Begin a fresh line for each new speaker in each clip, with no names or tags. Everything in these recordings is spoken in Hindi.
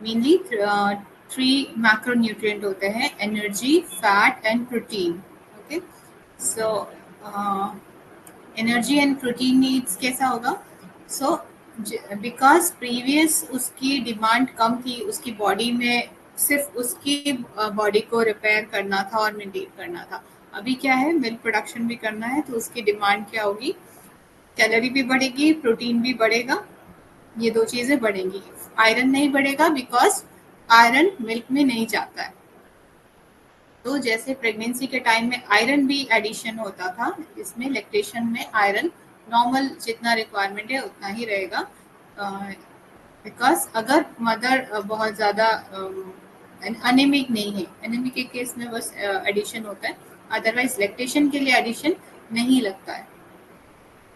मेनली थ्री मैक्रोन्यूट्रिएंट होते हैं, energy, fat and protein. Okay, so energy and protein needs कैसा होगा? सो बिकॉज प्रीवियस उसकी डिमांड कम थी, उसकी बॉडी में सिर्फ उसकी बॉडी को रिपेयर करना था और मेंटेन करना था. अभी क्या है, मिल्क प्रोडक्शन भी करना है, तो उसकी डिमांड क्या होगी? कैलोरी भी बढ़ेगी, प्रोटीन भी बढ़ेगा, ये दो चीजें बढ़ेंगी. आयरन नहीं बढ़ेगा बिकॉज आयरन मिल्क में नहीं जाता है. तो जैसे प्रेगनेंसी के टाइम में आयरन भी एडिशन होता था, इसमें लैक्टेशन में आयरन नॉर्मल जितना रिक्वायरमेंट है उतना ही रहेगा. बिकॉज अगर मदर बहुत ज़्यादा अनेमिक नहीं है, एनीमिक के केस में बस एडिशन होता है, अदरवाइज लैक्टेशन के लिए एडिशन नहीं लगता है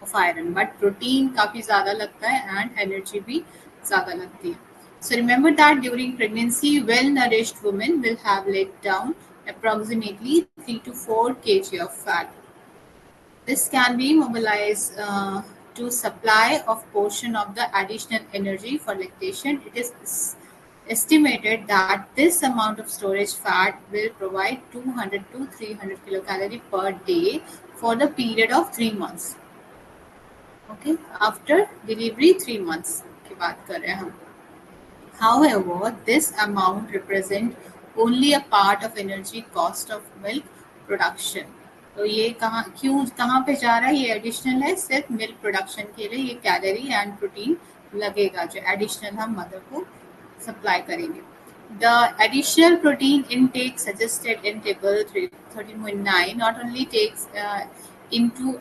ऑफ आयरन, बट प्रोटीन काफ़ी ज़्यादा लगता है एंड एनर्जी भी ज़्यादा लगती है. So remember that during pregnancy, well-nourished women will have let down approximately 3 to 4 kg of fat. This can be mobilized to supply of portion of the additional energy for lactation. It is estimated that this amount of storage fat will provide 200 to 300 kilocalorie per day for the period of 3 months. Okay, after delivery 3 months की बात कर रहे हैं हम. However, this amount represents only a part of energy cost of milk production. तो ये कहाँ पे जा रहा है? ये एडिशनल है, सिर्फ मिल्क प्रोडक्शन के लिए ये कैलोरी एंड प्रोटीन लगेगा जो एडिशनल हम मदर को सप्लाई करेंगे. The additional protein intake suggested in table 13.9 not only takes into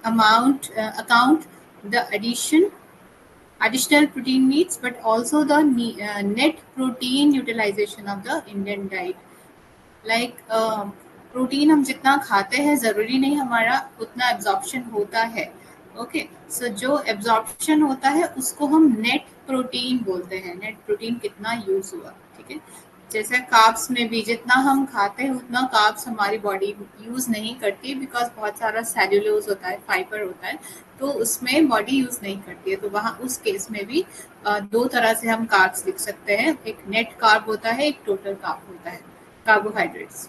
account the additional protein needs, but also the net protein utilization of the Indian diet. Like protein हम जितना खाते हैं ज़रूरी नहीं हमारा उतना एब्जॉर्प्शन होता है. ओके, सो जो एब्जॉर्प्शन होता है उसको हम नेट प्रोटीन बोलते हैं. नेट प्रोटीन कितना यूज़ हुआ, ठीक है. जैसे कार्ब्स में भी जितना हम खाते हैं उतना कार्ब्स हमारी बॉडी यूज़ नहीं करती, बिकॉज बहुत सारा सेल्यूलोज होता है, फाइबर होता है, तो उसमें बॉडी यूज़ नहीं करती है. तो वहाँ उस केस में भी दो तरह से हम कार्ब्स लिख सकते हैं. एक नेट कार्ब होता है, एक टोटल कार्ब होता है, कार्बोहाइड्रेट्स.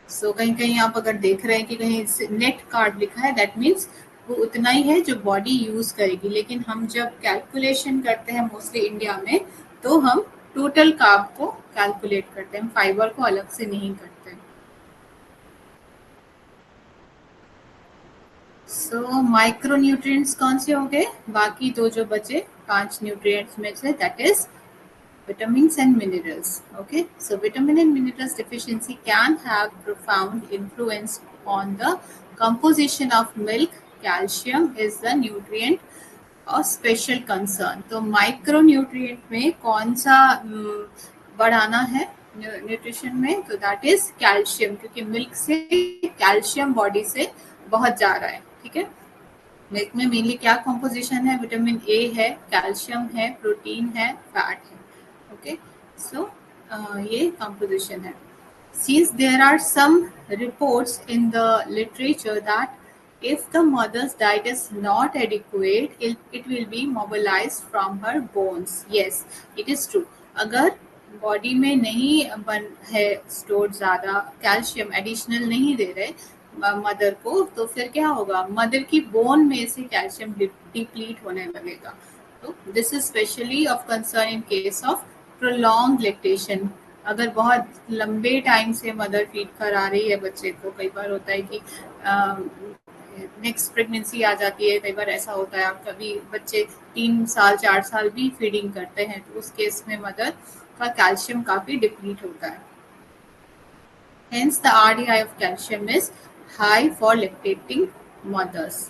सो कहीं कहीं आप अगर देख रहे हैं कि कहीं नेट कार्ब लिखा है, दैट मीन्स वो उतना ही है जो बॉडी यूज करेगी. लेकिन हम जब कैलकुलेशन करते हैं मोस्टली इंडिया में, तो हम टोटल कार्ब को कैलकुलेट करते हैं, फाइबर को अलग से नहीं करते. सो माइक्रोन्यूट्रिएंट्स कौन से हो गए? बाकी दो जो बचे 5 न्यूट्रिएंट्स में से, that is vitamins and minerals. Okay, so vitamin and minerals deficiency can have profound influence on the composition of milk. Calcium is the nutrient of special concern. तो माइक्रोन्यूट्रिएंट में कौन सा बढ़ाना है न्यूट्रिशन में? तो दैट इज कैल्शियम, क्योंकि मिल्क से कैल्शियम बॉडी से बहुत जा रहा है. ठीक है, मिल्क में मेनली क्या कॉम्पोजिशन है? विटामिन ए है, कैल्शियम है, प्रोटीन है, फैट है. Okay, so ये composition है. Since there are some reports in the literature that if the mother's diet is not adequate, it will be mobilized from her bones. Yes, it is true. अगर बॉडी में नहीं बन है स्टोर ज़्यादा कैल्शियम, एडिशनल नहीं दे रहे मदर को, तो फिर क्या होगा? मदर की बोन में से कैल्शियम डिप्लीट होने लगेगा. तो this is specially of concern in case of prolong lactation. अगर बहुत लंबे टाइम से मदर फीड करा रही है बच्चे को, कई बार होता है कि नेक्स्ट प्रेगनेंसी आ जाती है, कई बार ऐसा होता है, कभी बच्चे 3 साल 4 साल भी फीडिंग करते हैं, तो उस केस में मदर का कैल्शियम काफ़ी डिप्लीट होता है. Hence the RDI of calcium is high for lactating mothers.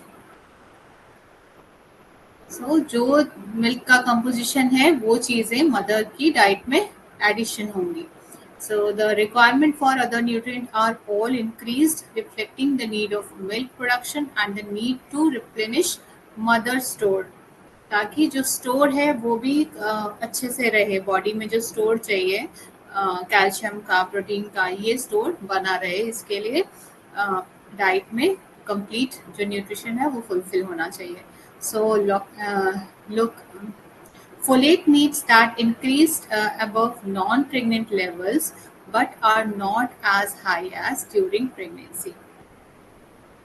So, जो मिल्क का कंपोजिशन है वो चीज़ें मदर की डाइट में एडिशन होंगी. So the requirement for other nutrients are all increased, reflecting the need of milk production and the need to replenish mother store. ताकि जो स्टोर है वो भी अच्छे से रहे, बॉडी में जो स्टोर चाहिए कैल्शियम का, प्रोटीन का, ये स्टोर बना रहे. इसके लिए डाइट में कंप्लीट जो न्यूट्रिशन है वो फुलफिल होना चाहिए. So look Folate needs that increased above non-pregnant levels but are not as high as during pregnancy.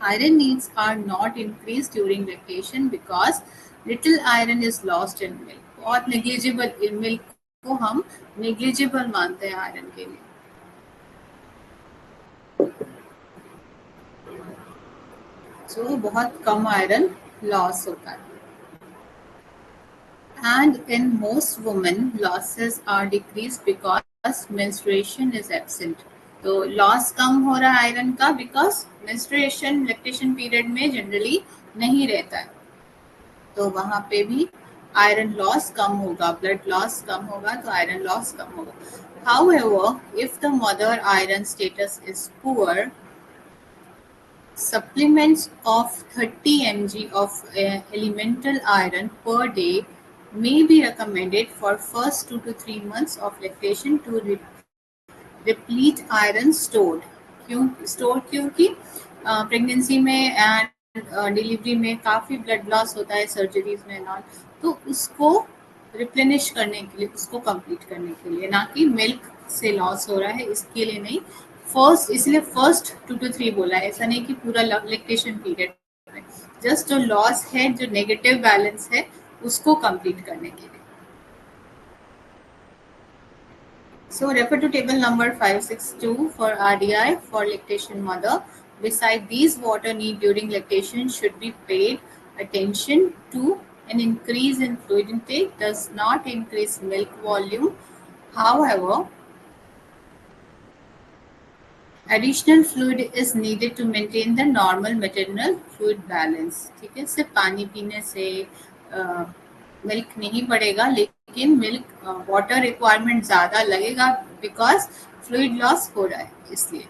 Iron needs are not increased during lactation because little iron is lost in milk. बहुत negligible milk को हम negligible मानते हैं iron के लिए. So बहुत कम iron loss होता है. And in most women, losses are decreased because menstruation is absent. तो लॉस कम हो रहा है आयरन का बिकॉज मेंस्ट्रुएशन लैक्टेशन पीरियड में जनरली नहीं रहता है, तो वहां पे भी आयरन लॉस कम होगा, ब्लड लॉस कम होगा, तो आयरन लॉस कम होगा. However, if the mother iron status is poor, supplements of 30 mg of elemental iron per day may be recommended for first 2 to 3 months of lactation to replete iron stored. क्योंकि प्रेगनेंसी में एंड डिलीवरी में काफ़ी ब्लड लॉस होता है सर्जरीज में नॉन, तो उसको रिप्लेनिश करने के लिए, उसको कंप्लीट करने के लिए, ना कि मिल्क से लॉस हो रहा है इसके लिए नहीं. फर्स्ट इसलिए फर्स्ट 2 to 3 बोला है, ऐसा नहीं कि पूरा लैक्टेशन पीरियड में, जस्ट जो लॉस है, जो नेगेटिव बैलेंस है, उसको कंप्लीट करने के लिए. So refer to table number 562 for RDI for lactation mother. Beside these, water need during lactation should be paid attention to. An increase in fluid intake does not increase milk volume. However, additional fluid is needed to maintain the normal maternal fluid balance. ठीक है, सिर्फ पानी पीने से मिल्क नहीं बढ़ेगा, लेकिन मिल्क वाटर रिक्वायरमेंट ज़्यादा लगेगा बिकॉज फ्लूइड लॉस हो रहा है इसलिए.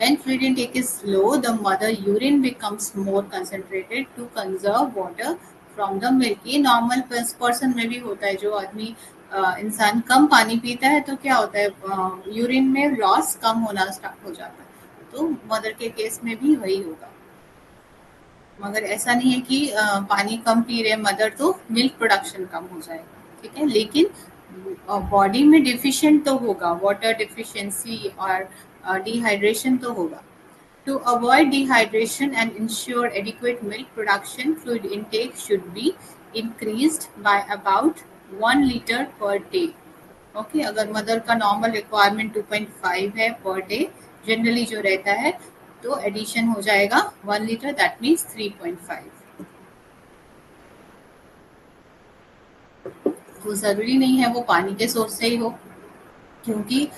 When fluid intake is low, the mother urine becomes more concentrated to conserve water from the milk. ये नॉर्मल पर्सन में भी होता है, जो आदमी इंसान कम पानी पीता है तो क्या होता है, यूरिन में लॉस कम होना स्टार्ट हो जाता है, तो मदर के केस में भी वही होगा. मगर ऐसा नहीं है कि पानी कम पी रहे मदर तो मिल्क प्रोडक्शन कम हो जाएगा, ठीक है, लेकिन बॉडी में डिफिशिएंट तो होगा, वाटर डिफिशिएंसी और डिहाइड्रेशन तो होगा. To avoid dehydration and ensure adequate milk production, fluid intake should be increased by about 1 liter per day. Okay, अगर मदर का नॉर्मल रिक्वायरमेंट 2.5 है पर डे जनरली जो रहता है, तो एडिशन हो जाएगा 1 लीटर, दैट मीन्स 3.5. वो ज़रूरी नहीं है वो पानी के सोर्स से ही हो, क्योंकि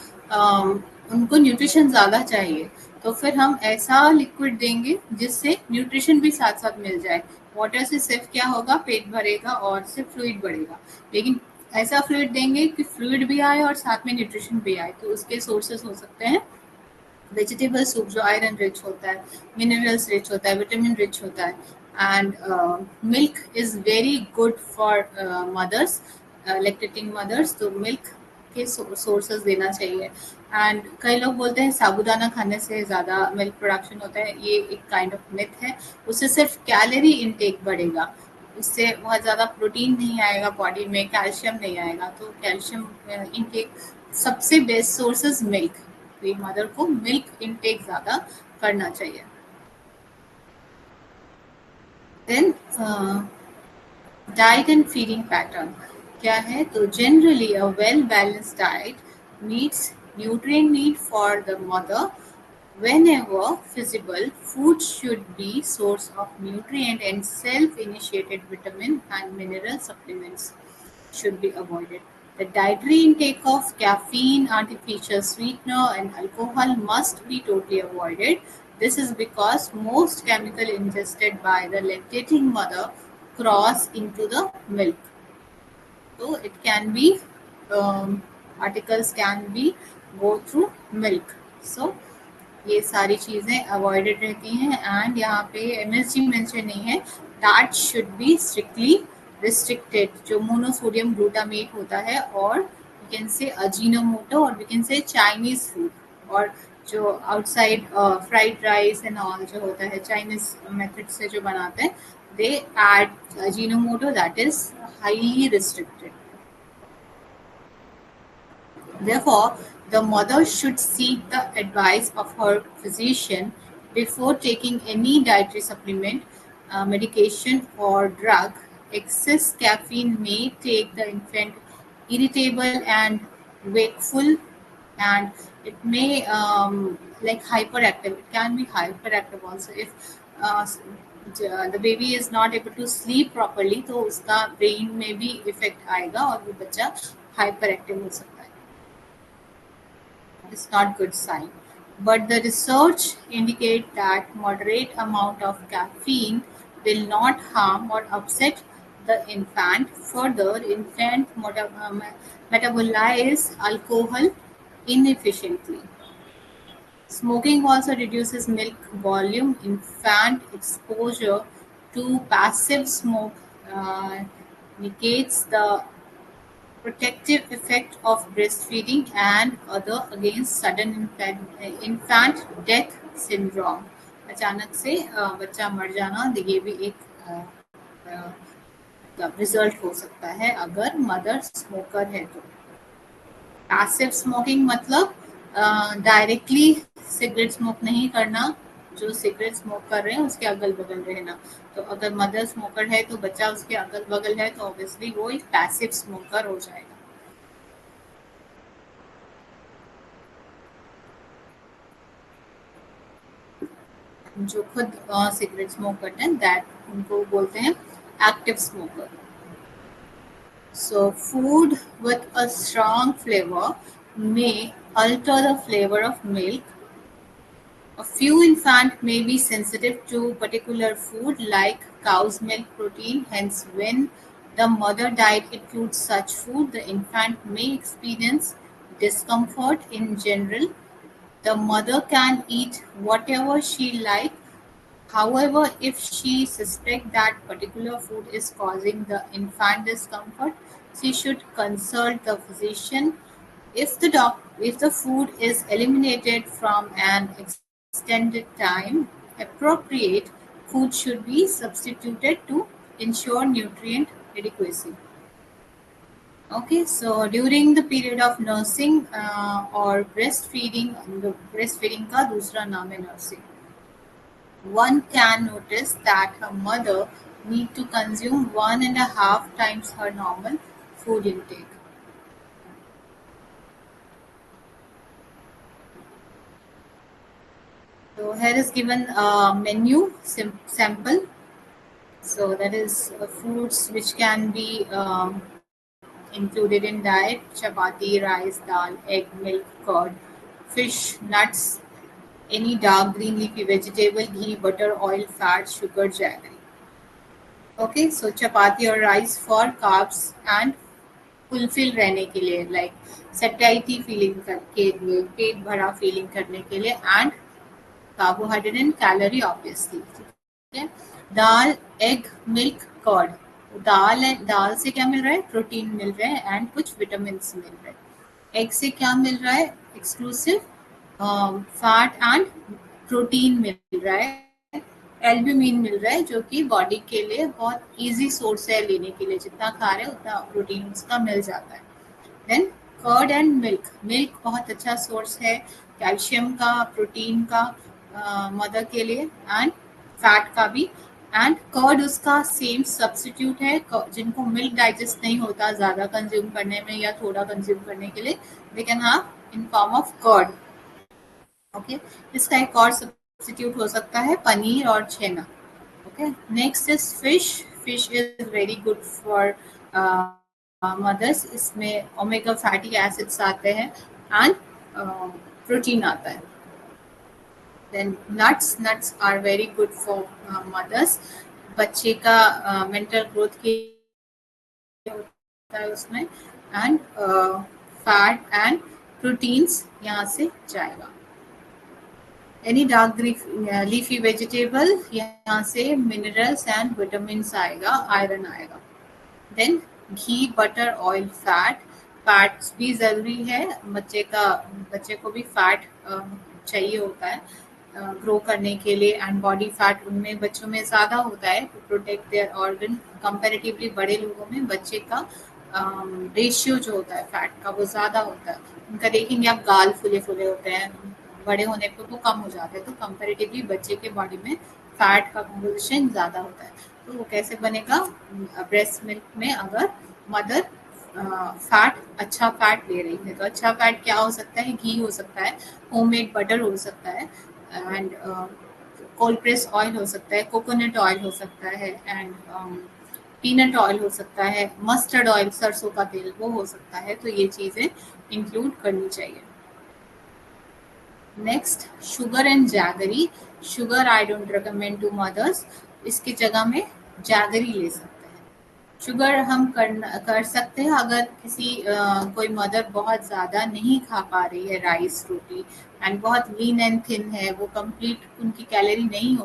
उनको न्यूट्रिशन ज़्यादा चाहिए, तो फिर हम ऐसा लिक्विड देंगे जिससे न्यूट्रिशन भी साथ साथ मिल जाए. वाटर से सिर्फ क्या होगा, पेट भरेगा और सिर्फ फ्लूइड बढ़ेगा, लेकिन ऐसा फ्लूइड देंगे कि फ्लूइड भी आए और साथ में न्यूट्रिशन भी आए. तो उसके सोर्सेस हो सकते हैं वेजिटेबल सूप जो आयरन रिच होता है, मिनरल्स रिच होता है, विटामिन रिच होता है, and milk is very good for mothers, lactating mothers, तो मिल्क के सोर्सेज देना चाहिए. एंड कई लोग बोलते हैं साबूदाना खाने से ज़्यादा मिल्क प्रोडक्शन होता है, ये एक काइंड ऑफ मिथ है. उससे सिर्फ कैलोरी इनटेक बढ़ेगा, उससे बहुत ज़्यादा प्रोटीन नहीं आएगा बॉडी में, कैल्शियम नहीं आएगा. तो कैल्शियम इनटेक सबसे बेस्ट सोर्सेज मिल्क, तो मदर को मिल्क इनटेक ज़्यादा करना चाहिए. Then diet and feeding pattern क्या है, तो generally a well balanced diet meets nutrient need for the mother. Whenever feasible, food should be source of nutrient, and self-initiated vitamin and mineral supplements should be avoided. The dietary intake of caffeine, artificial sweetener, and alcohol must be totally avoided. This is because most chemical ingested by the lactating mother cross into the milk. So it can be particles can be go through milk. So ये सारी चीज़ें अवॉइडेड रहती हैं. एंड यहाँ पे MSG मेंशन नहीं है, that should be strictly restricted. जो मोनोसोडियम ग्लूटामेट होता है, और वी कैन से अजीनोमोटो, और we can say Chinese food, और जो outside fried rice and all जो होता है चाइनीज मेथड से जो बनाते हैं, they add Ajinomoto that is highly restricted. Therefore, the mother should seek the advice of her physician before taking any dietary supplement, medication, or drug. Excess caffeine may make the infant irritable and wakeful, and it may like hyperactive. It can be hyperactive also if the baby is not able to sleep properly, तो उसका brain में भी effect आएगा और वो बच्चा hyperactive हो सकता है. It's not good sign. But the research indicate that moderate amount of caffeine will not harm or upset the infant. Further, infant metabolize alcohol inefficiently. Smoking also reduces milk volume. Infant exposure to passive smoke uh, negates the protective effect of breastfeeding and other against sudden infant death syndrome. अचानक से बच्चा मर जाना ये भी एक रिजल्ट हो सकता है अगर मदर स्मोकर है तो. पैसिव स्मोकिंग मतलब डायरेक्टली सिगरेट स्मोक नहीं करना. जो सिगरेट स्मोक कर रहे हैं उसके अगल बगल रहना. तो अगर मदर स्मोकर है तो बच्चा उसके अगल बगल है तो ऑब्वियसली वो एक पैसिव स्मोकर हो जाएगा. जो खुद सिगरेट स्मोक करते हैं दैट उनको बोलते हैं active smoker. So food with a strong flavor may alter the flavor of milk. A few infants may be sensitive to particular food like cow's milk protein. Hence, when the mother diet includes such food, the infant may experience discomfort in general. The mother can eat whatever she likes. However, if she suspects that particular food is causing the infant discomfort, she should consult the physician. If the food is eliminated from an extended time, appropriate food should be substituted to ensure nutrient adequacy. Okay, so during the period of nursing or breastfeeding, the breastfeeding का दूसरा नाम है nursing. One can notice that a mother need to consume 1.5 times her normal food intake. So here is given a menu sample. So that is foods which can be included in diet: chapati, rice, dal, egg, milk, curd, fish, nuts, any dark green leafy vegetable, ghee, butter, oil, fat, sugar, jaggery. Okay, so chapati or rice for carbs and fulfil रहने के लिए लाइक सैटिस्फाइटी फीलिंग के लिए पेट भरा फीलिंग करने के लिए and carbohydrate and calorie obviously. ठीक है. दाल, एग, मिल्क, कर्ड. दाल से क्या मिल रहा है? प्रोटीन मिल रहा है एंड कुछ विटामिन मिल रहे हैं. एग से क्या मिल रहा है? एक्सक्लूसिव फैट एंड प्रोटीन मिल रहा है. एल्ब्यूमिन मिल रहा है जो कि बॉडी के लिए बहुत इजी सोर्स है लेने के लिए. जितना खा रहे हैं उतना प्रोटीन उसका मिल जाता है. Then curd and milk. Milk बहुत अच्छा सोर्स है कैल्शियम का, प्रोटीन का मदर के लिए एंड फैट का भी. एंड कर्ड उसका सेम सब्स्टिट्यूट है. जिनको मिल्क डाइजेस्ट नहीं होता ज़्यादा कंज्यूम करने में या थोड़ा कंज्यूम करने के लिए, they can have in form of curd. Okay, इसका एक और सब्स्टिट्यूट हो सकता है पनीर और chhena. Okay, next is fish. Fish is very good for mothers. इसमें ओमेगा फैटी एसिड्स आते हैं एंड प्रोटीन आता है. Then nuts are very good for mothers. बच्चे का मेंटल ग्रोथ के होता है उसमें. एंड फैट एंड प्रोटीन्स यहाँ से जाएगा. एनी डार्क लीफी वेजिटेबल, यहाँ से मिनरल्स एंड विटामिन आएगा, आयरन आएगा. देन घी, बटर, ऑयल, फैट. भी ज़रूरी है. बच्चे को भी फैट चाहिए होता है. ग्रो करने के लिए, एंड बॉडी फैट उनमें बच्चों में ज़्यादा होता है to protect their organ. Comparatively बड़े लोगों में बच्चे का रेशियो जो होता है फैट का वो ज़्यादा होता है। उनका देखेंगे आप गाल फूले फूले होते हैं, बड़े होने पे वो कम हो जाते हैं। तो कंपैरेटिवली बच्चे के बॉडी में फैट का कंपोजिशन ज़्यादा होता है। तो वो कैसे बनेगा? ब्रेस्ट मिल्क में अगर मदर फैट अच्छा फैट ले रही है। तो अच्छा फैट क्या हो सकता है? घी हो सकता है, होममेड बटर हो सकता है, एंड कोल्ड प्रेस ऑयल हो सकता है, कोकोनट ऑयल हो सकता है, एंड पीनट ऑयल हो सकता है, मस्टर्ड ऑयल सरसों का तेल वो हो सकता है। तो ये चीज़ें इंक्लूड करनी चाहिए। Next, sugar and jaggery. Sugar I don't recommend to mothers. इसकी जगह में जैगरी ले सकते हैं। शुगर हम कर सकते हैं अगर किसी कोई मदर बहुत ज़्यादा नहीं खा पा रही है राइस रोटी, एंड बहुत लीन एंड थिन है, वो कंप्लीट उनकी कैलोरी नहीं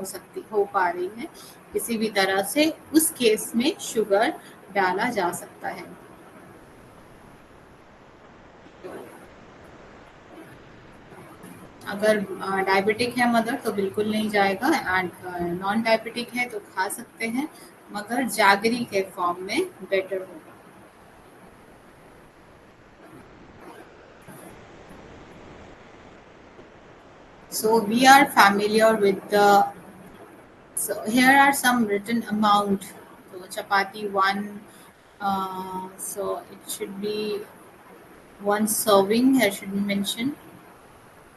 हो पा रही है किसी भी तरह से, उस केस में शुगर डाला जा सकता है। अगर डायबिटिक है मदर तो बिल्कुल नहीं जाएगा, एंड नॉन डायबिटिक है तो खा सकते हैं, मगर जैगरी के फॉर्म में बेटर होगा। So we are familiar with the. So here are some written amount. So chapati one. So it should be one serving. Here should be mentioned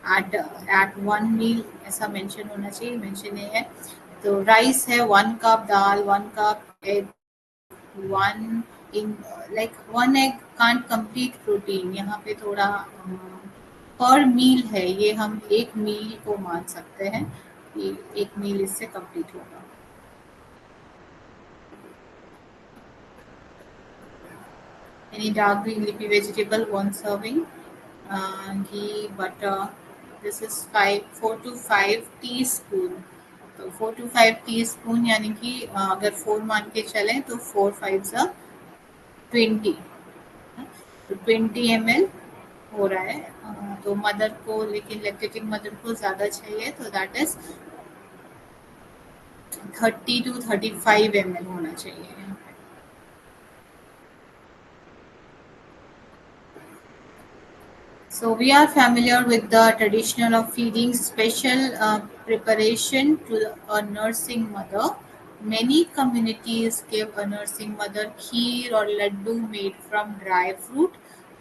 at one meal. ऐसा mention होना चाहिए. Mention नहीं है. तो rice है 1 cup, dal 1 cup, egg 1 in like 1 egg can't complete protein. यहाँ पे थोड़ा पर मील है, ये हम एक मील को मान सकते हैं कि एक मील इससे कंप्लीट होगा। Any dark green leafy vegetable, one serving. Ghee, butter. This is 4 to 5 teaspoon. तो 4 to 5 teaspoon यानी कि अगर 4 मान के चलें तो 4 5 20, तो 20 ml हो रहा है। तो मदर को, लेकिन लैक्टेटिंग मदर को ज़्यादा चाहिए, तो दैट इज 30 to 35 ml होना चाहिए। So we are familiar with the traditional of feeding special preparation to a nursing mother. Many communities give a nursing mother kheer or laddu made from dry fruit,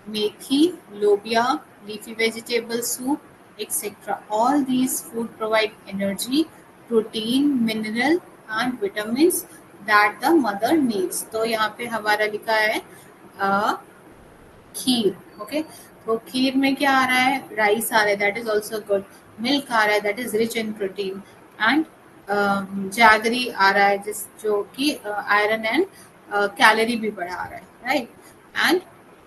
methi, lobia, leafy vegetable soup, etc. All these food provide energy, protein, mineral and vitamins that the mother needs. तो यहाँ पे हमारा लिखा है खीर। ओके, तो खीर में क्या आ रहा है? राइस आ रहा है, that is also good. Milk आ रहा है, that is rich in protein, and jaggery आ रहा है जिस जो कि आयरन एंड कैलोरी भी बढ़ा रहा है, राइट। एंड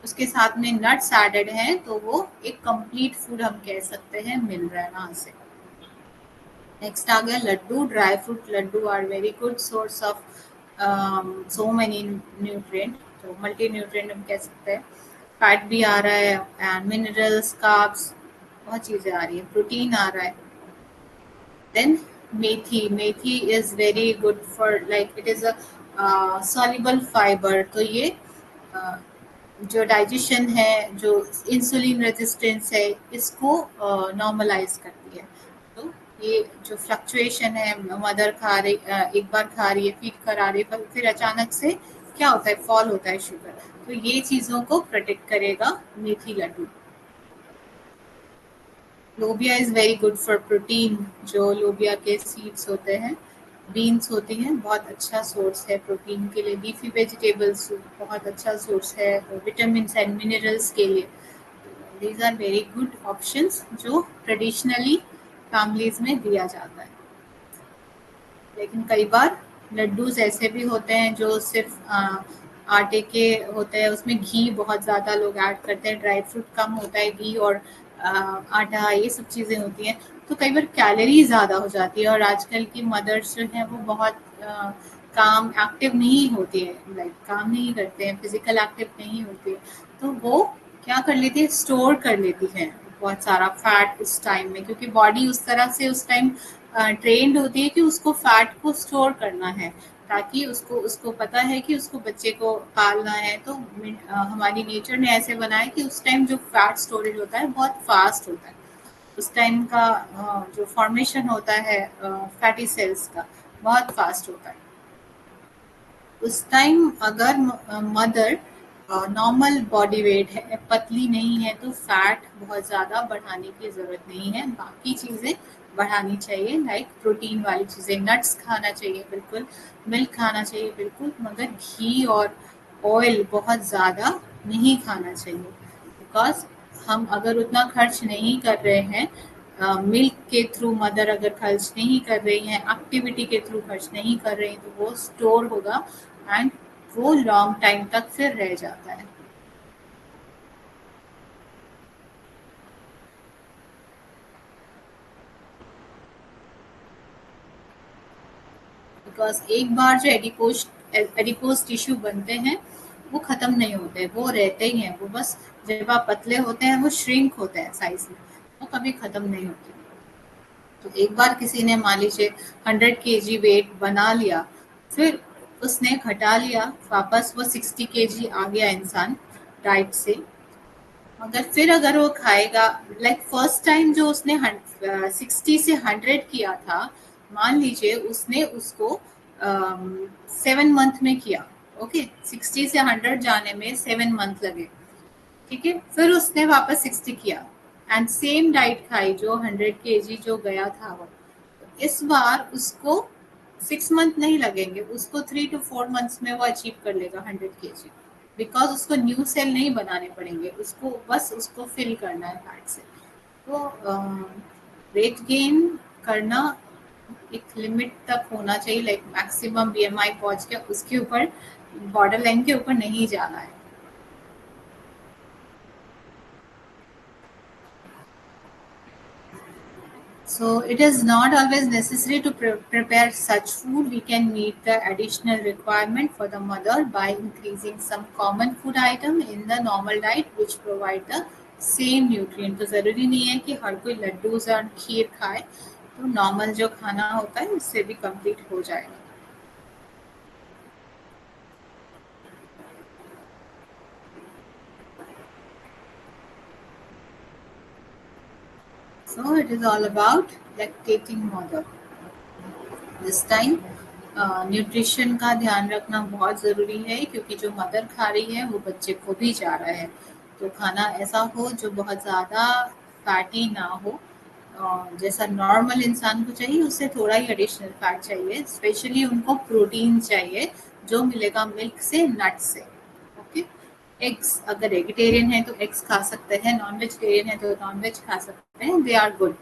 उसके साथ में नट्स एडेड हैं, तो वो एक कंप्लीट फूड हम कह सकते हैं मिल रहा है वहां से। नेक्स्ट आ गया laddu. Dry fruit laddu are very good source of so many nutrient, तो मल्टी न्यूट्रिएंट हम कह सकते हैं। फैट भी आ रहा है, एंड मिनरल्स, कार्ब्स, बहुत चीज़ें आ रही है, प्रोटीन आ रहा है। Then methi. Methi is very good for, like it is a soluble fibre. तो ये जो डाइजेशन है, जो इंसुलिन रेजिस्टेंस है, इसको नॉर्मलाइज करती है। तो ये जो फ्लक्चुएशन है, मदर खा रही, एक बार खा रही है, फीड करा रही है, फिर अचानक से क्या होता है? फॉल होता है शुगर। तो ये चीज़ों को प्रोटेक्ट करेगा मेथी लड्डू। लोबिया is very good for protein. जो लोबिया के सीड्स होते हैं, बीन्स होती हैं, बहुत अच्छा सोर्स है प्रोटीन के लिए। लीफी वेजिटेबल्स बहुत अच्छा सोर्स है विटामिन एंड मिनरल्स के लिए। These are very good options जो ट्रेडिशनली फैमिलीज में दिया जाता है। लेकिन कई बार लड्डूज ऐसे भी होते हैं जो सिर्फ आटे के होते हैं, उसमें घी बहुत ज़्यादा लोग ऐड करते हैं, ड्राई फ्रूट कम होता है, घी और आटा, ये सब चीज़ें होती हैं। तो कई बार कैलोरी ज़्यादा हो जाती है, और आजकल की मदर्स जो हैं वो बहुत काम एक्टिव नहीं होती है, लाइक काम नहीं करते हैं, फिजिकल एक्टिव नहीं होती है, तो वो क्या कर लेती है? स्टोर कर लेती हैं बहुत सारा फैट उस टाइम में, क्योंकि बॉडी उस तरह से उस टाइम ट्रेंड होती है कि उसको फैट को स्टोर करना है, ताकि उसको उसको पता है कि उसको बच्चे को पालना है। तो हमारी नेचर ने ऐसे बनाया कि उस टाइम जो फैट स्टोरेज होता है बहुत फास्ट होता है। उस टाइम का जो फॉर्मेशन होता है फैटी सेल्स का बहुत फास्ट होता है। उस टाइम अगर मदर नॉर्मल बॉडी वेट है, पतली नहीं है, तो फैट बहुत ज़्यादा बढ़ाने की ज़रूरत नहीं है। बाकी चीज़ें बढ़ानी चाहिए, लाइक प्रोटीन वाली चीज़ें, नट्स खाना चाहिए बिल्कुल, मिल्क खाना चाहिए बिल्कुल, मगर घी और ऑयल बहुत ज़्यादा नहीं खाना चाहिए। बिकॉज हम अगर उतना खर्च नहीं कर रहे हैं, मिल्क के थ्रू मदर अगर खर्च नहीं कर रही हैं, एक्टिविटी के थ्रू खर्च नहीं कर रही हैं, तो वो स्टोर होगा एंड वो लॉन्ग टाइम तक फिर रह जाता है। बिकॉज एक बार जो एडिपोज टिश्यू बनते हैं वो खत्म नहीं होते, वो रहते ही हैं। वो बस जब आप पतले होते हैं वो श्रिंक होते हैं साइज में, वो कभी खत्म नहीं होते। तो एक बार किसी ने मान लीजिए 100 kg वेट बना लिया, फिर उसने घटा लिया वापस, वो 60 kg आ गया इंसान डाइट से, मगर फिर अगर वो खाएगा, लाइक फर्स्ट टाइम जो उसने 60 से 100 किया था, मान लीजिए उसने उसको 7 मंथ में किया। ओके, 60 से 100 जाने में 7 मंथ लगे। ठीक है, फिर उसने वापस 60 किया एंड सेम डाइट खाई जो 100 kg जो गया था वो। इस बार उसको 6 मंथ नहीं लगेंगे, उसको 3 to 4 मंथ्स में वो अचीव कर लेगा 100 kg। बिकॉज उसको न्यू सेल नहीं बनाने पड़ेंगे, उसको बस उसको फिल करना है फैट से। तो वेट गेन करना एक लिमिट तक होना चाहिए, लाइक मैक्सिमम बीएमआई पहुंच के उसके ऊपर, बॉर्डर लाइन के ऊपर नहीं जाना है। So it is not always necessary to prepare such food. We can meet the additional requirement for the mother by increasing some common food item in the normal diet which provide the same nutrient. तो ज़रूरी नहीं है कि हर कोई लड्डूज और खीर खाए, तो नॉर्मल जो खाना होता है उससे भी कंप्लीट हो जाएगा। So it is all about lactating mother. This time nutrition का ध्यान रखना बहुत ज़रूरी है, क्योंकि जो मदर खा रही है वो बच्चे को भी जा रहा है। तो खाना ऐसा हो जो बहुत ज़्यादा फैटी ना हो, जैसा नॉर्मल इंसान को चाहिए उससे थोड़ा ही एडिशनल फैट चाहिए। स्पेशली उनको प्रोटीन चाहिए जो मिलेगा मिल्क से, नट से। ओके, एग्स, अगर वेजिटेरियन है तो एग्स खा सकते हैं, नॉन वेजिटेरियन है तो नॉन वेज खा सकते हैं, दे आर गुड।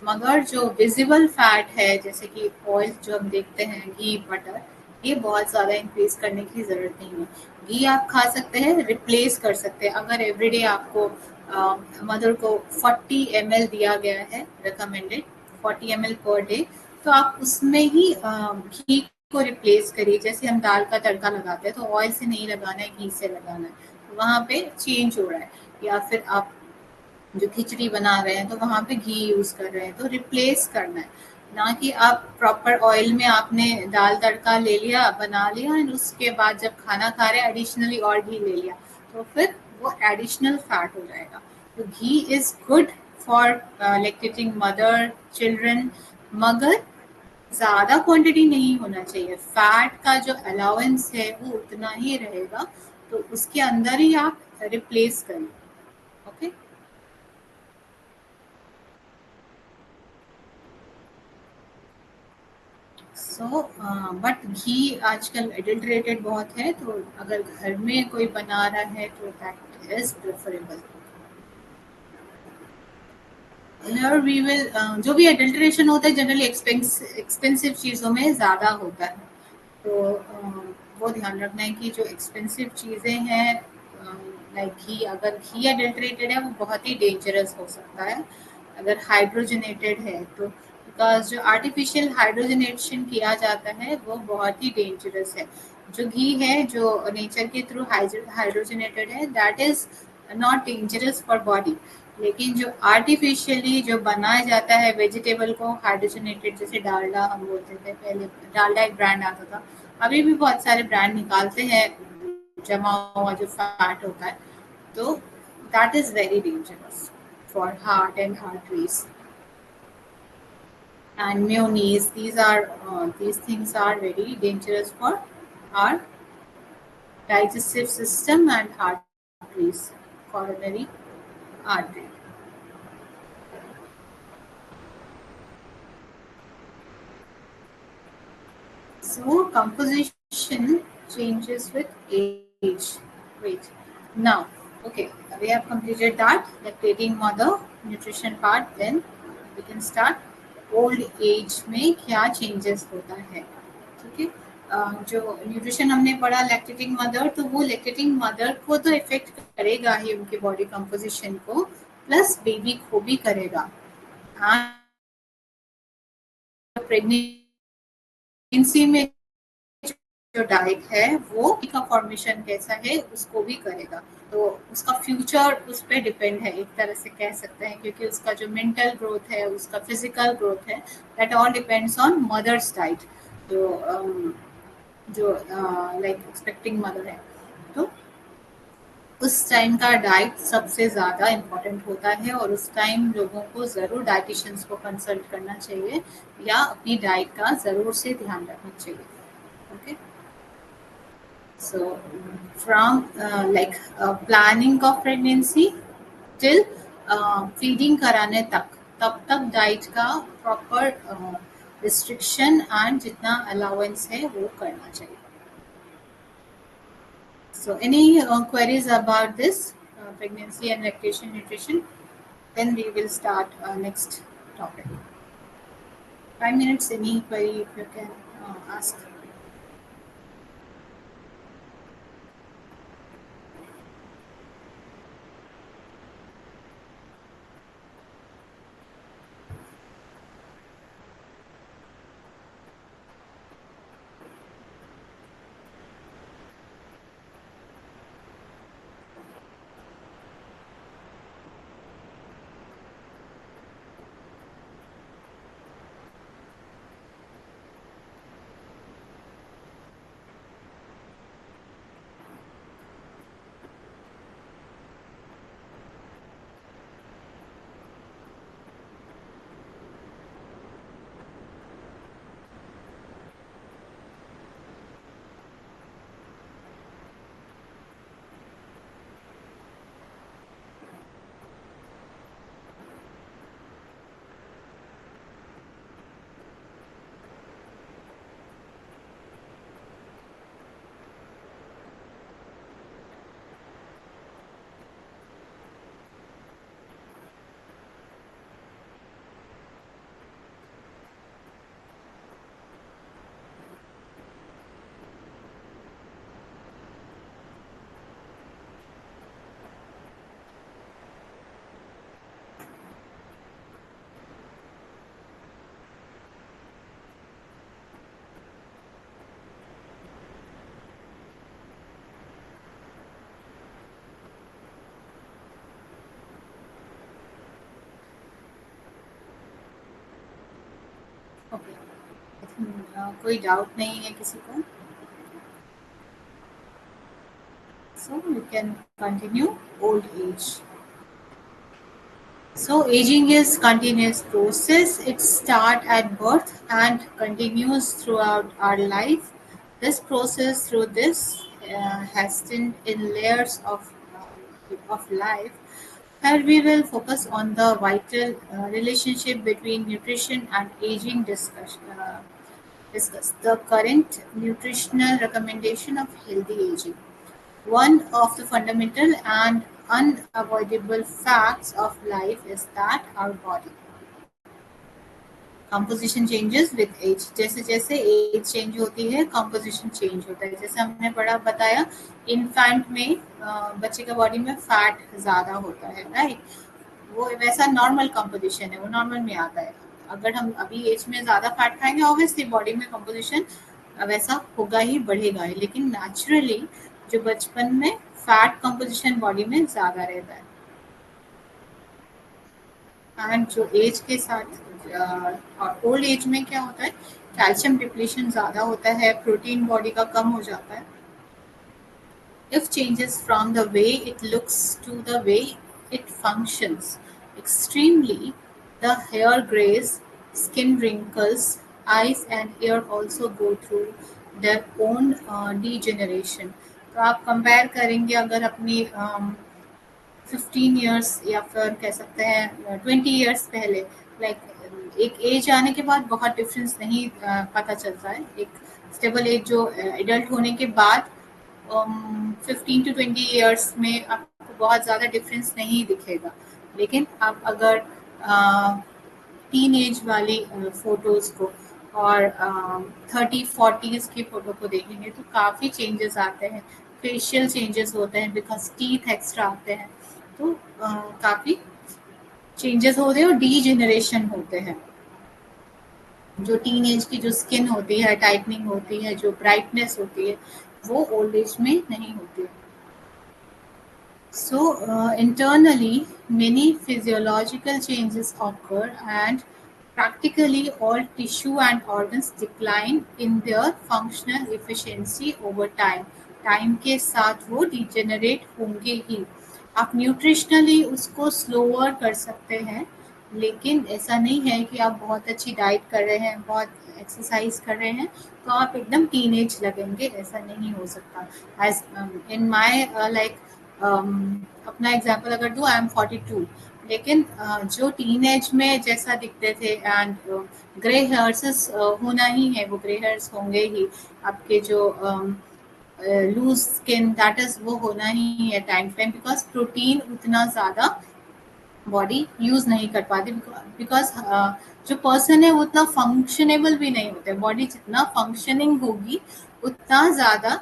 मगर जो विजिबल फैट है, जैसे कि ऑयल जो हम देखते हैं, घी, बटर, ये बहुत ज़्यादा इंक्रीज करने की ज़रूरत नहीं है। घी आप खा सकते हैं, रिप्लेस कर सकते हैं। अगर एवरीडे आपको मदर को 40 ml दिया गया है रिकमेंडेड, 40 ml पर डे, तो आप उसमें ही घी को रिप्लेस करिए। जैसे हम दाल का तड़का लगाते हैं तो ऑयल से नहीं लगाना है, घी से लगाना है, तो वहाँ पे चेंज हो रहा है। या फिर आप जो खिचड़ी बना रहे हैं तो वहाँ पे घी यूज कर रहे हैं, तो रिप्लेस करना है। ना कि आप प्रॉपर ऑयल में आपने दाल तड़का ले लिया, बना लिया, एंड उसके बाद जब खाना खा रहे हैं एडिशनली और घी ले लिया, तो फिर वो एडिशनल फैट हो जाएगा। तो ghee is good for lactating mother, children, मगर ज़्यादा क्वांटिटी नहीं होना चाहिए। फैट का जो अलाउंस है वो उतना ही रहेगा, तो उसके अंदर ही आप रिप्लेस करिए। ओके, सो बट घी आजकल एडल्टरेटेड बहुत है, तो अगर घर में कोई बना रहा है तो दैट इज प्रेफरेबल। और वी विल, जो भी एडल्ट्रेशन होता है जनरली एक्सपेंसिव चीज़ों में ज़्यादा होता है। तो वो ध्यान रखना है कि जो एक्सपेंसिव चीज़ें हैं, लाइक घी, अगर घी एडल्ट्रेटेड है वो बहुत ही डेंजरस हो सकता है। अगर हाइड्रोजनेटेड है तो, बिकॉज जो आर्टिफिशियल हाइड्रोजनेशन किया जाता है वो बहुत ही डेंजरस है। जो घी है जो नेचर के थ्रू हाइड्रोजनेटेड है, that is not dangerous for body, लेकिन जो आर्टिफिशियली जो बनाया जाता है वेजिटेबल को हाइड्रोजनेटेड, जैसे डालडा हम बोलते थे पहले, डालडा एक ब्रांड आता था, अभी भी बहुत सारे ब्रांड निकालते हैं जमा हुआ जो फैट होता है, तो that is very dangerous for heart and arteries and mayonnaise. These things are very dangerous for our digestive system and arteries, coronary artery. So composition changes with age. Wait. Now, okay, we have completed that lactating mother nutrition part. Then we can start old age में क्या changes होता है. ठीक है. जो न्यूट्रिशन हमने पढ़ा लैक्टेटिंग मदर, तो वो लैक्टेटिंग मदर को तो इफेक्ट करेगा ही उनके बॉडी कंपोजिशन को, प्लस बेबी को भी करेगा. प्रेगनेंसी में जो डाइट है वो का फॉर्मेशन कैसा है उसको भी करेगा, तो उसका फ्यूचर उस पर डिपेंड है, एक तरह से कह सकते हैं, क्योंकि उसका जो मेंटल ग्रोथ है, उसका फिजिकल ग्रोथ है, that all depends on mothers diet. जो जो लाइक एक्सपेक्टिंग मदर है, तो उस टाइम का डाइट सबसे ज़्यादा इम्पोर्टेंट होता है, और उस टाइम लोगों को ज़रूर डाइटिशियंस को कंसल्ट करना चाहिए या अपनी डाइट का ज़रूर से ध्यान रखना चाहिए. Okay. So from planning of pregnancy till feeding कराने तक, तब तक डाइट का प्रॉपर रिस्ट्रिक्शन एंड जितना अलाउंस है वो करना चाहिए. So any queries about this pregnancy and lactation nutrition? Then we will start next topic. 5 minutes, any query if you can ask. Okay. कोई डाउट नहीं है किसी को, so you can continue. Old age. So aging is continuous process. It starts at birth and continues throughout our life. This process through this hastened in layers of life. Here we will focus on the vital relationship between nutrition and aging. Discuss the current nutritional recommendation of healthy aging. One of the fundamental and unavoidable facts of life is that our body composition changes with age. जैसे जैसे एज चेंज होती है कंपोजिशन चेंज होता है. जैसे हमने बड़ा बताया, इन्फेंट में बच्चे के बॉडी में फैट ज़्यादा होता है, राइट. वो वैसा नॉर्मल कंपोजिशन है, वो नॉर्मल में आता है. अगर हम अभी एज में ज़्यादा फैट खाएंगे, ऑब्वियसली बॉडी में कंपोजिशन वैसा होगा ही, बढ़ेगा ही. लेकिन नेचुरली जो बचपन में फैट कंपोजिशन बॉडी में ज़्यादा रहता है। एंड जो एज के साथ ओल्ड एज में क्या होता है, कैल्शियम डिप्लीशन ज़्यादा होता है, प्रोटीन बॉडी का कम हो जाता है। If changes from the way it looks to the way it functions extremely, the hair grays, skin wrinkles, eyes and ear also go through their own degeneration. तो आप कंपेयर करेंगे अगर अपनी 15 ईयर्स या फिर कह सकते हैं 20 ईयर्स पहले, लाइक एक एज आने के बाद बहुत डिफरेंस नहीं पता चलता है। एक स्टेबल एज जो एडल्ट होने के बाद 15 to 20 ईयर्स में आपको बहुत ज़्यादा डिफरेंस नहीं दिखेगा। लेकिन आप अगर टीन एज वाली फोटोज़ को और 30-40s की फ़ोटो को देखेंगे तो काफ़ी चेंजेस आते हैं, फेशियल चेंजेस होते हैं बिकॉज टीथ एक्स्ट्रा आते हैं, तो काफ़ी चेंजेस होते हैं और डीजेनरेशन होते हैं। जो टीन एज की जो स्किन होती है, टाइटनिंग होती है, जो ब्राइटनेस होती है, वो ओल्ड एज में नहीं होती है। So, internally, many physiological changes occur, and practically all tissue and organs decline in their functional efficiency over time. Time के साथ वो डिजेनरेट होंगे ही। आप न्यूट्रिशनली उसको स्लोअर कर सकते हैं, लेकिन ऐसा नहीं है कि आप बहुत अच्छी डाइट कर रहे हैं, बहुत एक्सरसाइज कर रहे हैं तो आप एकदम टीनेज लगेंगे, ऐसा नहीं हो सकता। एज इन माई लाइक अपना एग्जांपल अगर दूँ, आई एम 42, लेकिन जो टीनेज में जैसा दिखते थे एंड ग्रे हेयर्स होना ही है, वो ग्रे हेयर्स होंगे ही। आपके जो लूज स्किन दैट इज वो होना ही है टाइम टाइम, बिकॉज प्रोटीन उतना ज़्यादा बॉडी यूज नहीं कर पाती, बिकॉज जो पर्सन है वो उतना फंक्शनेबल भी नहीं होते। बॉडी जितना फंक्शनिंग होगी उतना ज़्यादा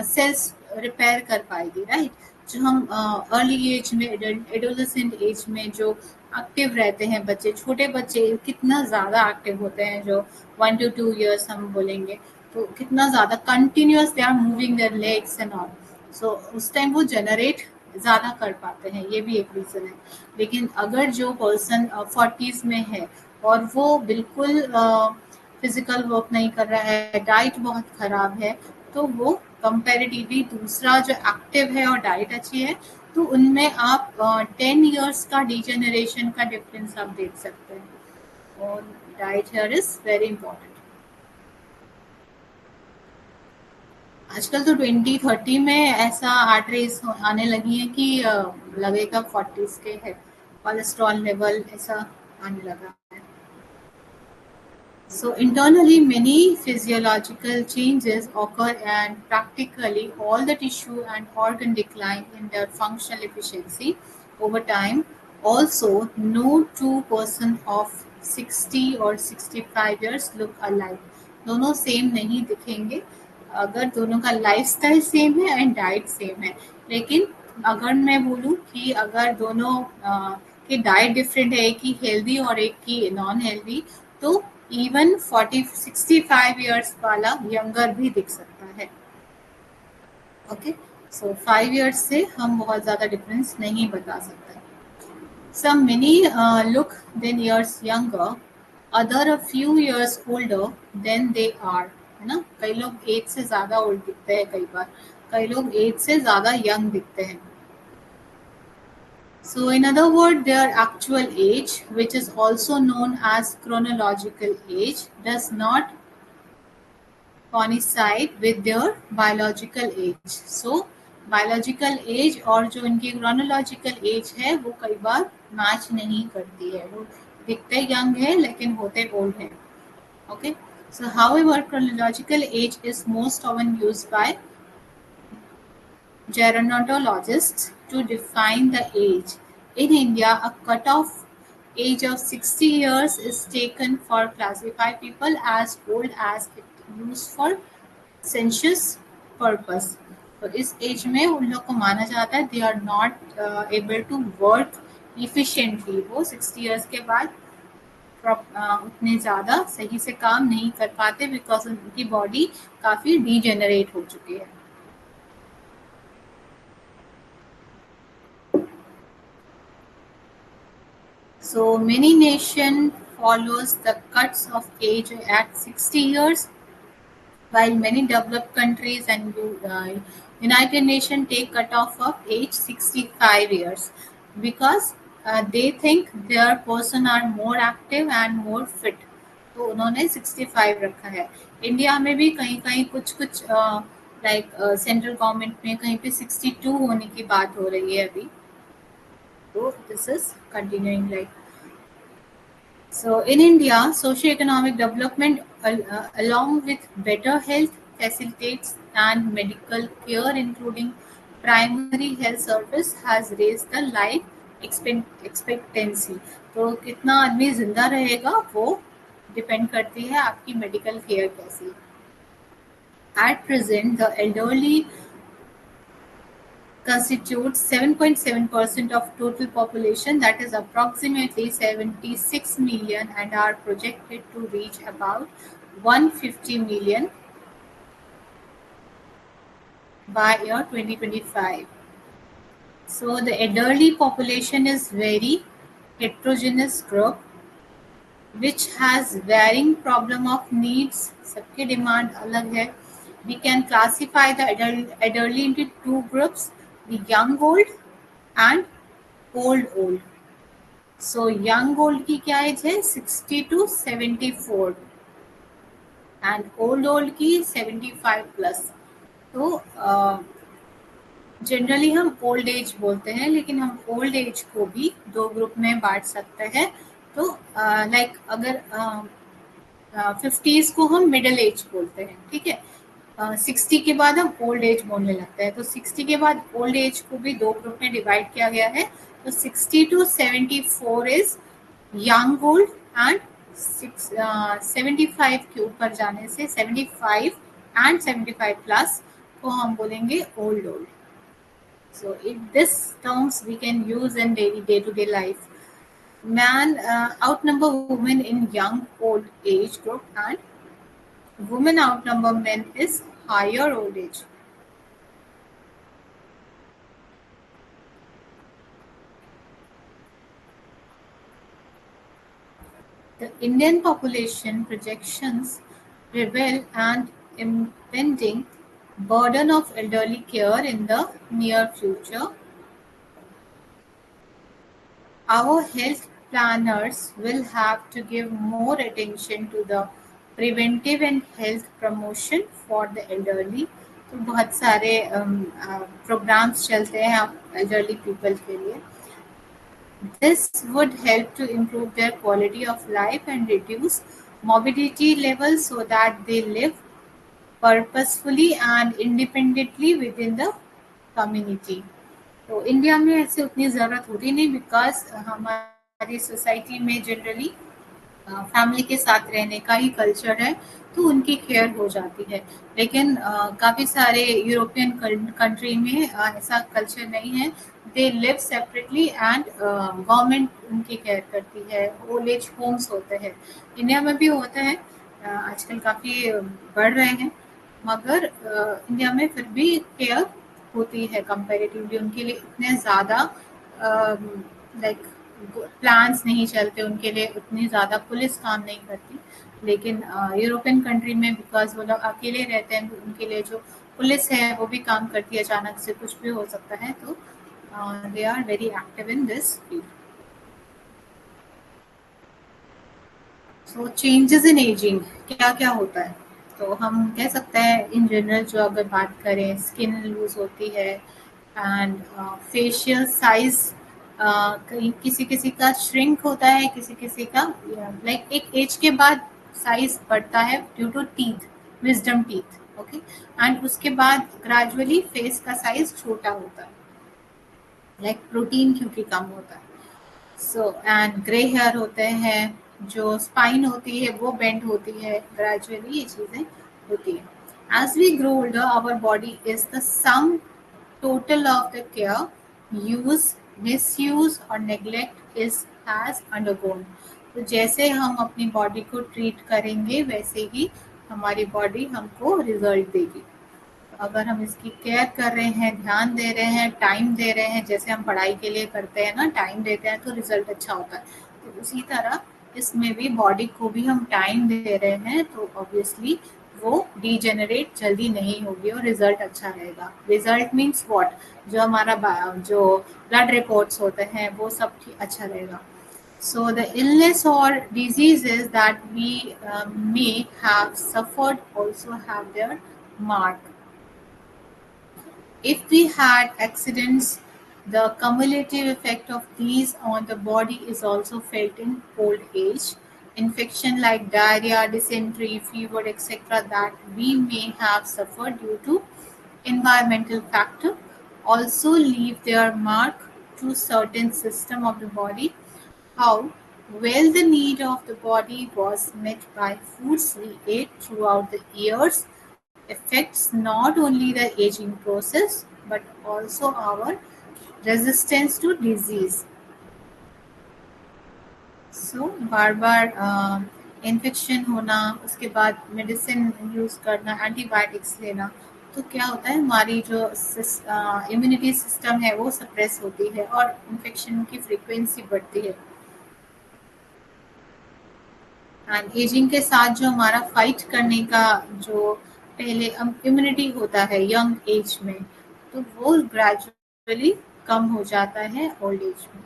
सेल्स रिपेयर कर पाएगी, राइट। जो हम अर्ली एज में, एडोलेसेंट एज में जो एक्टिव रहते हैं बच्चे, छोटे बच्चे कितना ज़्यादा एक्टिव होते हैं, जो 1 to 2 years हम बोलेंगे, तो कितना ज़्यादा continuous they are moving their legs and all. So उस टाइम वो जनरेट ज़्यादा कर पाते हैं, ये भी एक रीज़न है। लेकिन अगर जो पर्सन 40s में है और वो बिल्कुल फिजिकल वर्क नहीं कर रहा है, डाइट बहुत ख़राब है, तो वो कंपैरेटिवली दूसरा जो एक्टिव है और डाइट अच्छी है, तो उनमें आप 10 ईयर्स का डिजेनरेशन का डिफरेंस आप देख सकते हैं। और diet here is very important. आजकल तो 20-30 में ऐसा आर्टरीज आने लगी है कि लगेगा 40s के है, कोलेस्ट्रॉल लेवल ऐसा आने लगा है। So internally, many physiological changes occur, and practically all the tissue and organ decline in their functional efficiency over time. Also, no two person of 60 or 65 years look alike. दोनों सेम नहीं दिखेंगे अगर दोनों का लाइफस्टाइल सेम है एंड डाइट सेम है। लेकिन अगर मैं बोलूँ कि अगर दोनों की डाइट डिफरेंट है, एक की हेल्दी और एक की नॉन हेल्दी, तो इवन 65 ईयर्स वाला यंगर भी दिख सकता है। ओके, सो 5 ईयर्स से हम बहुत ज़्यादा डिफरेंस नहीं बता सकते। Some many look than years younger, other a few years older than they are, है ना। कई लोग एज से ज़्यादा ओल्ड दिखते हैं, कई बार कई लोग एज से ज़्यादा यंग दिखते हैं। So, in other words, their actual age, which is also known as chronological age, does not coincide with their biological age. So, biological age और जो इनकी chronological age है वो कई बार मैच नहीं करती है। वो दिखते यंग है लेकिन होते ओल्ड है। Okay. So, however, chronological age is most often used by gerontologists to define the age. In India, a cutoff age of 60 years is taken for classify people as old as it used for census purpose. तो इस एज में उन लोग को माना जाता है they are not able to work efficiently. वो 60 ईयर्स के बाद उतने ज़्यादा सही से काम नहीं कर पाते बिकॉज उनकी बॉडी काफ़ी डीजेनरेट हो चुकी है। So many nation follows the cuts of age at 60 years, while many developed countries and United Nations take cutoff of age 65 years because they think their person are more active and more fit. तो उन्होंने 65 रखा है. इंडिया में भी कहीं कहीं कुछ कुछ लाइक सेंट्रल गवर्नमेंट में कहीं पे 62 होने की बात हो रही है अभी. तो this is continuing like. So in India, socio-economic development along with better health facilities and medical care, including primary health service, has raised the life expectancy. तो कितना आदमी जिंदा रहेगा वो डिपेंड करती है आपकी मेडिकल केयर कैसी. At present, the elderly constitutes 7.7% of total population, that is approximately 76 million, and are projected to reach about 150 million by year 2025. So the elderly population is very heterogeneous group which has varying problem of needs. सबकी डिमांड अलग है. We can classify the elderly into two groups, the young old and old. So young old की क्या एज है 60 to 74 एंड ओल्ड की 75 प्लस. तो जनरली हम ओल्ड एज बोलते हैं, लेकिन हम ओल्ड एज को भी दो ग्रुप में बांट सकते हैं. तो लाइक अगर 50s को हम मिडिल एज बोलते हैं, ठीक है. 60 के बाद हम ओल्ड एज बोलने लगते हैं. तो 60 के बाद ओल्ड एज को भी दो ग्रुप में डिवाइड किया गया है. तो 60 to 74 is young old and 75 के ऊपर जाने से 75 एंड 75 प्लस को हम बोलेंगे old. So in this terms we can use in daily day-to-day life. Man outnumber women in young old age group, and women outnumber men is higher old age. The Indian population projections reveal an impending burden of elderly care in the near future. Our health planners will have to give more attention to the preventive and health promotion for the elderly. तो बहुत सारे प्रोग्राम्स चलते हैं elderly people के लिए. This would help to improve their quality of life and reduce morbidity levels so that they live purposefully and independently within the community. तो इंडिया में ऐसे उतनी ज़रूरत होती नहीं बिकॉज हमारी सोसाइटी में जनरली फैमिली के साथ रहने का ही कल्चर है, तो उनकी केयर हो जाती है. लेकिन काफ़ी सारे यूरोपियन कंट्री में ऐसा कल्चर नहीं है. They live separately and government उनकी केयर करती है. ओल्ड एज होम्स होते हैं, इंडिया में भी होते हैं, आजकल काफ़ी बढ़ रहे हैं, मगर इंडिया में फिर भी केयर होती है कंपैरेटिवली. उनके लिए इतने ज़्यादा लाइक प्लान्स नहीं चलते, उनके लिए उतनी ज़्यादा पुलिस काम नहीं करती. लेकिन यूरोपियन कंट्री में बिकॉज वो लोग अकेले रहते हैं, उनके लिए जो पुलिस है वो भी काम करती है. अचानक से कुछ भी हो सकता है, तो they are very active in this field. So changes in ageing क्या क्या होता है, तो हम कह सकते हैं इन जनरल जो अगर बात करें, स्किन लूज होती है एंड फेशियल साइज किसी किसी का श्रिंक होता है, किसी किसी का लाइक एक एज के बाद साइज बढ़ता है due to teeth, wisdom teeth. Okay, and उसके बाद ग्रेजुअली फेस का साइज छोटा होता है, लाइक प्रोटीन क्योंकि कम होता है. सो एंड ग्रे हेयर होते हैं, जो स्पाइन होती है वो बेंड होती है, ग्रेजुअली ये चीज़ें होती हैं. As we grow older our body is the sum total of the care use, misuse और नेग्लेक्ट इज हैज अंडरगोन. तो जैसे हम अपनी बॉडी को ट्रीट करेंगे वैसे ही हमारी बॉडी हमको रिजल्ट देगी. अगर हम इसकी केयर कर रहे हैं, ध्यान दे रहे हैं, टाइम दे रहे हैं, जैसे हम पढ़ाई के लिए करते हैं ना, टाइम देते हैं तो रिजल्ट अच्छा होता है. तो उसी तरह इसमें भी बॉडी को भी हम टाइम दे रहे हैं, तो ऑब्वियसली वो डिजेनरेट जल्दी नहीं होगी और रिजल्ट अच्छा रहेगा। रिजल्ट मीन्स व्हाट, जो हमारा जो ब्लड रिपोर्ट्स होते हैं वो सब अच्छा रहेगा। So the illness or diseases that we may have suffered also have their mark. If we had accidents, the cumulative effect of these on the body is also felt in old age. Infection like diarrhea, dysentery, fever, etc., that we may have suffered due to environmental factor also leave their mark to certain system of the body. How well the need of the body was met by foods we ate throughout the years affects not only the aging process but also our resistance to disease. So bar bar infection होना, उसके बाद मेडिसिन यूज़ करना, एंटीबायोटिक्स लेना, तो क्या होता है, हमारी जो इम्यूनिटी सिस्टम है वो सप्रेस होती है और इन्फेक्शन की फ्रीक्वेंसी बढ़ती है। एंड एजिंग के साथ जो हमारा फाइट करने का जो पहले इम्यूनिटी होता है यंग एज में, तो वो ग्रेजुअली कम हो जाता है ओल्ड एज में।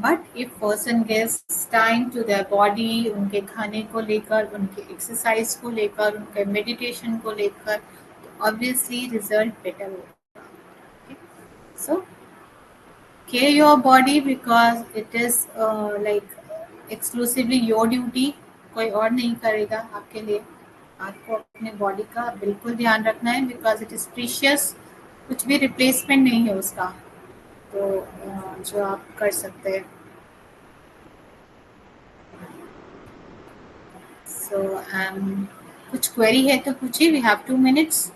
But if person gives time to their body, उनके खाने को लेकर, उनके एक्सरसाइज को लेकर, उनके मेडिटेशन को लेकर, तो ऑब्वियसली रिजल्ट बेटर होगा। सो care your body because it is like exclusively your duty, कोई और नहीं करेगा आपके लिए। आपको अपने बॉडी का बिल्कुल ध्यान रखना है बिकॉज इट इज़ प्रीशियस, कुछ भी रिप्लेसमेंट नहीं है उसका, तो जो आप कर सकते हैं। सो कुछ क्वेरी है तो पूछिए, we have 2 minutes।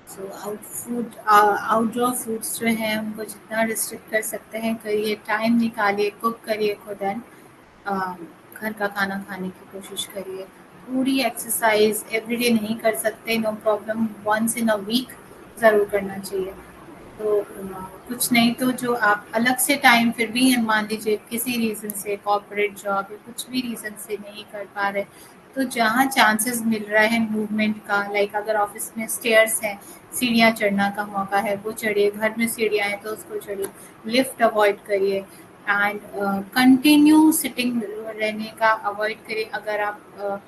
So outdoor foods जो हैं उनको जितना रिस्ट्रिक्ट कर सकते हैं करिए, टाइम निकालिए, कुक करिए खुद, एंड घर का खाना खाने की कोशिश करिए। पूरी एक्सरसाइज एवरीडे नहीं कर सकते, no problem, once in a week ज़रूर करना चाहिए। तो कुछ नहीं तो जो आप अलग से टाइम फिर भी मान लीजिए किसी रीज़न से, कॉर्पोरेट जॉब या कुछ भी रीज़न से नहीं कर पा रहे, तो जहाँ चांसेस मिल रहा है मूवमेंट का, लाइक अगर ऑफिस में स्टेयर्स हैं, सीढ़ियाँ चढ़ना का मौका है वो चढ़िए, घर में सीढ़ियाँ हैं तो उसको चढ़िए, लिफ्ट अवॉइड करिए, एंड कंटिन्यू सिटिंग रहने का अवॉइड करिए। अगर आप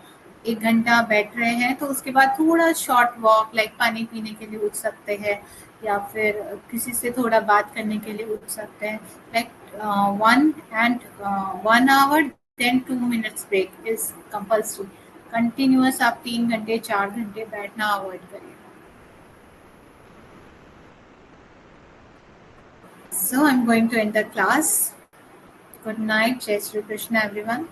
1 घंटा बैठ रहे हैं तो उसके बाद थोड़ा शॉर्ट वॉक, लाइक पानी पीने के लिए उठ सकते हैं या फिर किसी से थोड़ा बात करने के लिए उठ सकते हैं, like 1 hour then 2 minutes break is compulsory. Continuous आप 3 घंटे 4 घंटे बैठना अवॉइड करिए। So I'm going to end the class. Good night. Jai Shri Krishna, everyone.